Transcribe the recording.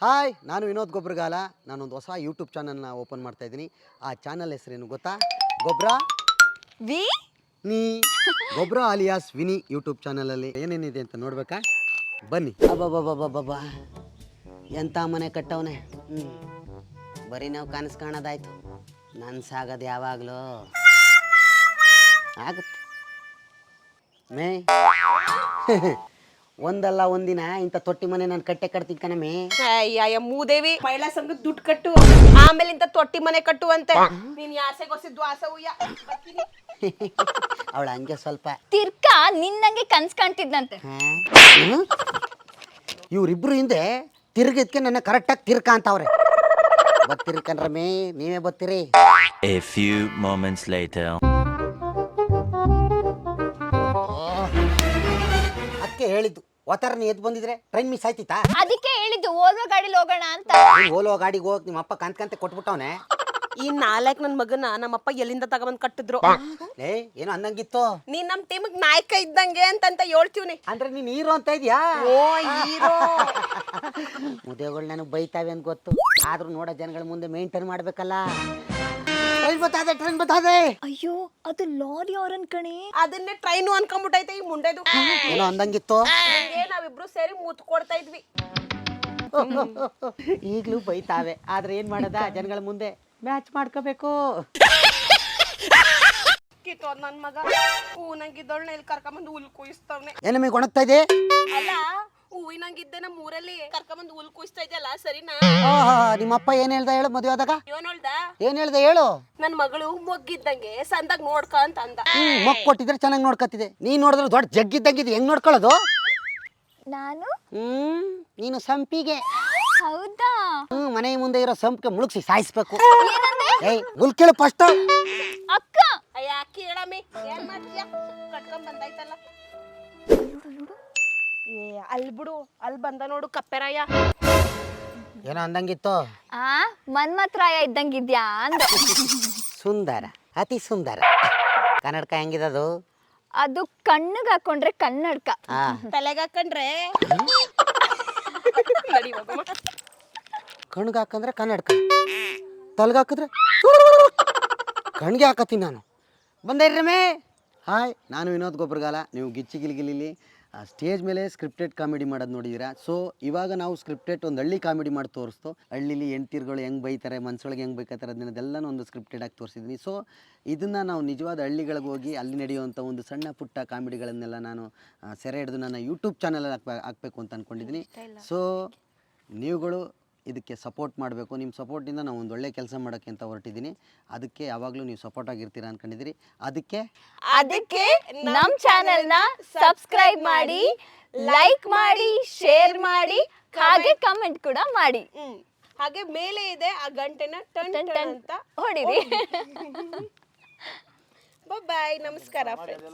Hi, ನಾನು ವಿನೋದ್ ಗೊಬ್ರಗಾಲ. ನಾನೊಂದು ಹೊಸ ಯೂಟ್ಯೂಬ್ ಚಾನಲ್ನ ಓಪನ್ ಮಾಡ್ತಾ ಇದ್ದೀನಿ. ಆ ಚಾನಲ್ ಹೆಸರೇನು ಗೊತ್ತಾ? ಗೊಬ್ರ ವಿ ನೀ ಗೊಬ್ರ ಅಲಿಯಾಸ್ ವಿನಿ ಯೂಟ್ಯೂಬ್ ಚಾನಲಲ್ಲಿ ಏನೇನಿದೆ ಅಂತ ನೋಡ್ಬೇಕಾ? ಬನ್ನಿ. ಅಬ್ಬಬ್ಬಬ್ಬಬ್ಬಬ್ಬ, ಎಂಥ ಮನೆ ಕಟ್ಟವನೆ. ಬರೀ ನಾವು ಕನಸು ಕಾಣೋದಾಯ್ತು. ನನ್ಸಾಗದು ಯಾವಾಗಲೂ ಆಗುತ್ತೆ ಮೇ. ಒಂದಲ್ಲ ಒಂದಿನ ಇಂಥ ತೊಟ್ಟಿ ಮನೆ ನಾನು ಕಟ್ತೀನಿ ಕಣಮೇ. ಅಯ್ಯ ಮೂದೇವಿ, ಮಹಿಳಾ ಸಂಘಕ್ಕೆ ದುಡ್ಡು ಕಟ್ಟು, ಆಮೇಲೆ ಇಂತ ತೊಟ್ಟಿ ಮನೆ ಕಟ್ಟುವಂತೆ. ನೀನ್ ಯಾಸೆ ಗೊಸಿದ್ದು ಆಸೆ ಉಯ್ಯ. ಅವಳ ಹಂಗೆ ಸ್ವಲ್ಪ ತಿರ್ಕ ನಿನ್ನಂಗೆ ಕನ್ಸ್ ಕಾಣ್ತಿದ್ದಂತೆ. ಇವ್ರಿಬ್ರು ಹಿಂದೆ ತಿರ್ಗಿದ್ಕೆ ನನ್ನ ಕರೆಕ್ಟಾಗಿ ತಿರ್ಕ ಅಂತವ್ರೆ. ಬತ್ತೀರಿ ಕಣ್ರಮೇ, ನೀವೇ ಬತ್ತೀರಿ. A few moments later. ಅದಕ್ಕೆ ಹೇಳಿದ್ದು, ಒತ್ತರನ ಎದ್ದು ಬಂದಿದ್ರೆ ಟ್ರೈನ್ ಮಿಸ್ ಆಯ್ತಿತ್ತಾ? ಅದಕ್ಕೆ ಹೇಳಿದ್ದು ಓಲ್ವ ಗಾಡಿಲಿ ಹೋಗೋಣ ಅಂತ. ಓಲೋ ಗಾಡಿಗೆ ಹೋಗಿ ನಿಮ್ಮ ಅಪ್ಪ ಕಂತೆ ಕೊಟ್ಬಿಟ್ಟವನೆ. ಈ ನಾಲ್ಕು ನನ್ ಮಗನ ನಮ್ಮಪ್ಪ ಎಲ್ಲಿಂದ ತಗೊಂಡ್ ಕಟ್ಟಿದ್ರು. ಏ ಏನೋ ಅಂದಂಗಿತ್ತು. ನೀನ್ ನಮ್ ಟೀಮ್ ನಾಯಕ ಇದ್ದಂಗೆ ಅಂತ ಹೇಳ್ತೀವ್ನಿ. ಅಂದ್ರೆ ನೀನ್ ಹೀರೋ ಅಂತ ಇದೆಯಾ? ಓ ಹೀರೋ. ಮುದೆಗಳು ನನಗೆ ಬೈತಾವೆ ಅಂತ ಗೊತ್ತು, ಆದ್ರೂ ನೋಡೋ ಜನಗಳ ಮುಂದೆ ಮೇಂಟೈನ್ ಮಾಡ್ಬೇಕಲ್ಲ. ಟ್ರೈನ್ ಬತ್ತಾದೆ. ಅಯ್ಯೋ, ಅದು ಲಾರಿ ಅವ್ರನ್ ಕಣೆ. ಅದನ್ನೇ ಟ್ರೈನು ಅನ್ಕೊಂಡ್ಬಿಟ್ಟೈತೆ ಈ ಮುಂಡೆದು. ಏನೋ ಅಂದಂಗಿತ್ತು. ನಾವಿಬ್ರು ಸೇರಿ ಮುತ್ ಕೊಡ್ತಾ ಇದ್ವಿ. ಈಗ್ಲೂ ಬೈತಾವೆ, ಆದ್ರೆ ಏನ್ ಮಾಡದ, ಜನಗಳ ಮುಂದೆ ಮ್ಯಾಚ್ ಮಾಡ್ಕೋಬೇಕು. ಕಿತ್ತೋದ್ ನನ್ ಮಗ ಹೂವಿನಂಗಿದ್ದೊಳ್ನ ಇಲ್ಲಿ ಕರ್ಕೊಂಬಂದು ಹುಲ್ ಕುಯಿಸ್ತವ್ನೆ. ಏನಮ್ಮಿ ಕೊಣಗ್ತಾ ಇದೆ? ಅಲ್ಲ, ಹೂವಿನಂಗಿದ್ದೆ ನಮ್ಮ ಊರಲ್ಲಿ ಕರ್ಕೊಂಬಂದು ಹುಲ್ ಕುಯಿಸ್ತಾ ಇದೆಯಲ್ಲ, ಸರಿನಾ? ನಿಮ್ಮಪ್ಪ ಏನ್ ಹೇಳ್ದ ಹೇಳು? ಮದುವೆ ಆದಾಗ ಇವನೊಳ್ದ ಏನ್ ಹೇಳ್ದ ಹೇಳು? ನನ್ ಮಗಳು ಮೊಗ್ಗಿದ್ದಂಗೆ ಸಂದಾಗ ನೋಡ್ಕ ಅಂತ ಅಂದ. ಮಗ್ ಕೊಟ್ಟಿದ್ರೆ ಚೆನ್ನಾಗಿ ನೋಡ್ಕತ್ತಿದೆ. ನೀನ್ ನೋಡಿದ್ರೆ ದೊಡ್ಡ ಜಗ್ಗಿದ್ದಂಗಿದೆ, ಹೆಂಗ್ ನೋಡ್ಕೊಳ್ಳೋದು? ನಾನು ನೀನು ಸಂಪಿಗೆ. ಹೌದಾ? ಮನೆ ಮುಂದೆ ಇರೋ ಸಂಪಿಗೆ ಮುಳುಗ್ಸಿ ಸಾಯಿಸ್ಬೇಕು. ಏಯ್ ಹುಲ್ ಕೇಳು ಫಸ್ಟ್. ಅಕ್ಕ, ಅಯ್ಯ ಅಕ್ಕಿ ಹೇಳಮ್ಮಿ, ಏನ್ ಮಾಡ್ತೀಯ? ಕಟ್ಕೊಂಡ್ ಬಂದಾಯ್ತಲ್ಲ. ಏ ಅಲ್ಲಿ ಬಿಡು, ಅಲ್ಲಿ ಬಂದ ನೋಡು ಕಪ್ಪೆರಾಯ. ಏನೋ ಅಂದಂಗಿತ್ತು. ಮನ್ಮತ್ರಾಯ ಇದ್ದಂಗಿದ್ಯಾ ಅಂದ. ಸುಂದರ, ಅತಿ ಸುಂದರ. ಕನ್ನಡಕ ಹೆಂಗಿದದು? ಅದು ಕಣ್ಣಿಗೆ ಹಾಕೊಂಡ್ರೆ ಕನ್ನಡಕ, ತಲೆಗೆ ಹಾಕೊಂಡ್ರೆ ಕಣ್ಗೆ ಹಾಕಂದ್ರೆ ಕನ್ನಡಕ, ತಲೆಗೆ ಹಾಕಿದ್ರೆ ಕಣ್ಗೆ ಹಾಕತ್ತೀನಿ ನಾನು. ಬಂದೇರ್ರಮೇ. ಹಾಯ್, ನಾನು ವಿನೋದ್ ಗೊಬ್ರಗಾಲ. ನೀವು ಗಿಚ್ಚಿ ಗಿಲಿಗಿಲಿ ಸ್ಟೇಜ್ ಮೇಲೆ ಸ್ಕ್ರಿಪ್ಟೆಡ್ ಕಾಮಿಡಿ ಮಾಡೋದು ನೋಡಿದ್ದೀರಾ. ಸೊ ಇವಾಗ ನಾವು ಸ್ಕ್ರಿಪ್ಟೆಡ್ ಒಂದು ಹಳ್ಳಿ ಕಾಮಿಡಿ ಮಾಡಿ ತೋರಿಸ್ತು. ಹಳ್ಳಿಲಿ ಹೆಂಡ್ತಿರ್ಗಳು ಹೆಂಗೆ ಬೈತಾರೆ, ಮನ್ಸೊಳಗೆ ಹೆಂಗೆ ಬೈಕತ್ತಾರೆ, ಅದನ್ನೆಲ್ಲ ಒಂದು ಸ್ಕ್ರಿಪ್ಟೆಡ್ ಆಗಿ ತೋರಿಸಿದ್ದೀನಿ. ಸೊ ಇದನ್ನು ನಾವು ನಿಜವಾದ ಹಳ್ಳಿಗಳಿಗೆ ಹೋಗಿ ಅಲ್ಲಿ ನಡೆಯುವಂಥ ಒಂದು ಸಣ್ಣ ಪುಟ್ಟ ಕಾಮಿಡಿಗಳನ್ನೆಲ್ಲ ನಾನು ಸೆರೆ ಹಿಡಿದು ನನ್ನ ಯೂಟ್ಯೂಬ್ ಚಾನಲಲ್ಲಿ ಹಾಕಬೇಕು ಅಂತ ಅಂದ್ಕೊಂಡಿದ್ದೀನಿ. ಸೊ ನೀವುಗಳು ಇದಕ್ಕೆ ಸಪೋರ್ಟ್ ಮಾಡಬೇಕು. ನಿಮ್ಮ ಸಪೋರ್ಟಿಂದ ನಾವು ಒಂದು ಒಳ್ಳೆ ಕೆಲಸ ಮಾಡೋಕ್ಕೆ ಅಂತ ಹೊರಟಿದ್ದೀನಿ. ಅದಕ್ಕೆ ಯಾವಾಗಲೂ ನೀವು ಸಪೋರ್ಟ್ ಆಗಿರ್ತೀರಾ ಅಂದ್ಕೊಂಡಿದ್ದೀರಿ. ಅದಕ್ಕೆ ನಮ್ ಚಾನೆಲ್ನ ಸಬ್ಸ್ಕ್ರೈಬ್ ಮಾಡಿ, ಲೈಕ್ ಮಾಡಿ, ಶೇರ್ ಮಾಡಿ, ಹಾಗೆ ಕಮೆಂಟ್ ಕೂಡ ಮಾಡಿ. ಹಾಗೆ ಮೇಲೆ ಇದೆ ಆ ಗಂಟೆನ ಟನ್ ಟನ್ ಟನ್ ಟನ್ ಅಂತ ಹೊಡಿರಿ. ಬಾಯ್, ನಮಸ್ಕಾರ ಫ್ರೆಂಡ್ಸ್.